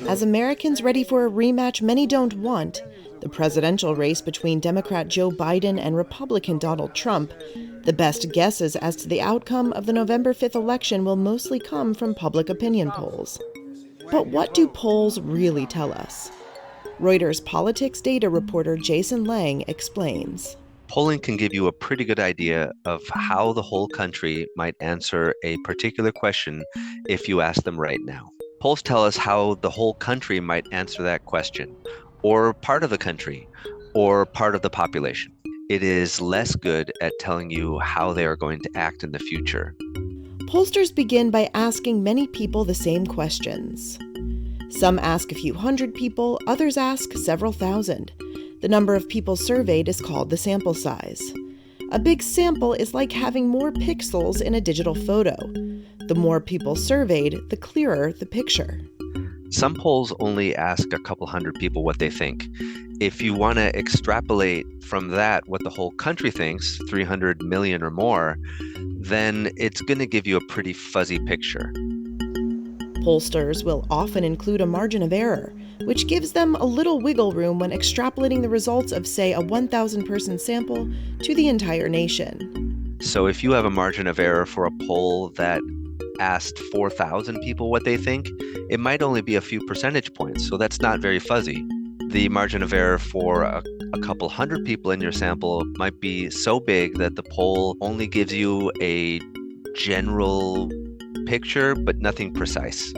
As Americans ready for a rematch many don't want, the presidential race between Democrat Joe Biden and Republican Donald Trump, the best guesses as to the outcome of the November 5th election will mostly come from public opinion polls. But what do polls really tell us? Reuters politics data reporter Jason Lang explains. Polling can give you a pretty good idea of how the whole country might answer a particular question if you ask them right now. Polls tell us how the whole country might answer that question, or part of the country, or part of the population. It is less good at telling you how they are going to act in the future. Pollsters begin by asking many people the same questions. Some ask a few hundred people, others ask several thousand. The number of people surveyed is called the sample size. A big sample is like having more pixels in a digital photo. The more people surveyed, the clearer the picture. Some polls only ask a couple hundred people what they think. If you want to extrapolate from that what the whole country thinks, 300 million or more, then it's going to give you a pretty fuzzy picture. Pollsters will often include a margin of error, which gives them a little wiggle room when extrapolating the results of, say, a 1,000-person sample to the entire nation. So if you have a margin of error for a poll that asked 4,000 people what they think, it might only be a few percentage points, so that's not very fuzzy. The margin of error for a couple hundred people in your sample might be so big that the poll only gives you a general picture, but nothing precise.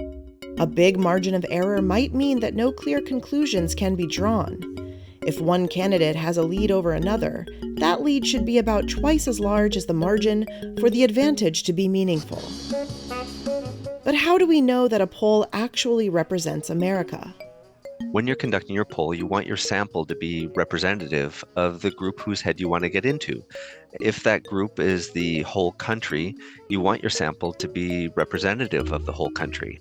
A big margin of error might mean that no clear conclusions can be drawn. If one candidate has a lead over another, that lead should be about twice as large as the margin for the advantage to be meaningful. But how do we know that a poll actually represents America? When you're conducting your poll, you want your sample to be representative of the group whose head you want to get into. If that group is the whole country, you want your sample to be representative of the whole country.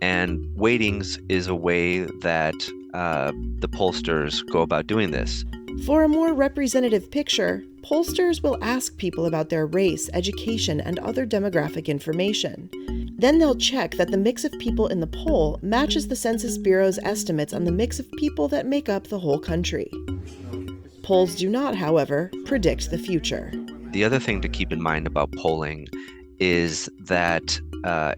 And weightings is a way that the pollsters go about doing this. For a more representative picture, pollsters will ask people about their race, education, and other demographic information. Then they'll check that the mix of people in the poll matches the Census Bureau's estimates on the mix of people that make up the whole country. Polls do not, however, predict the future. The other thing to keep in mind about polling is that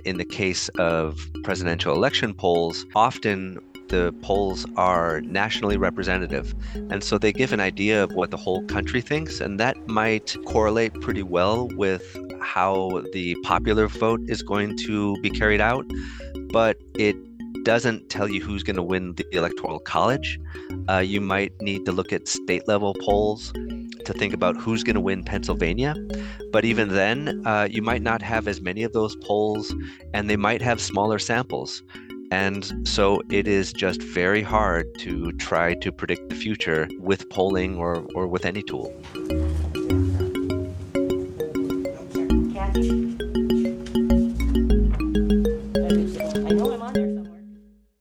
in the case of presidential election polls, often the polls are nationally representative. And so they give an idea of what the whole country thinks, and that might correlate pretty well with how the popular vote is going to be carried out, but it doesn't tell you who's going to win the Electoral College. You might need to look at state level polls to think about who's going to win Pennsylvania. But even then, you might not have as many of those polls, and they might have smaller samples. And so it is just very hard to try to predict the future with polling or with any tool.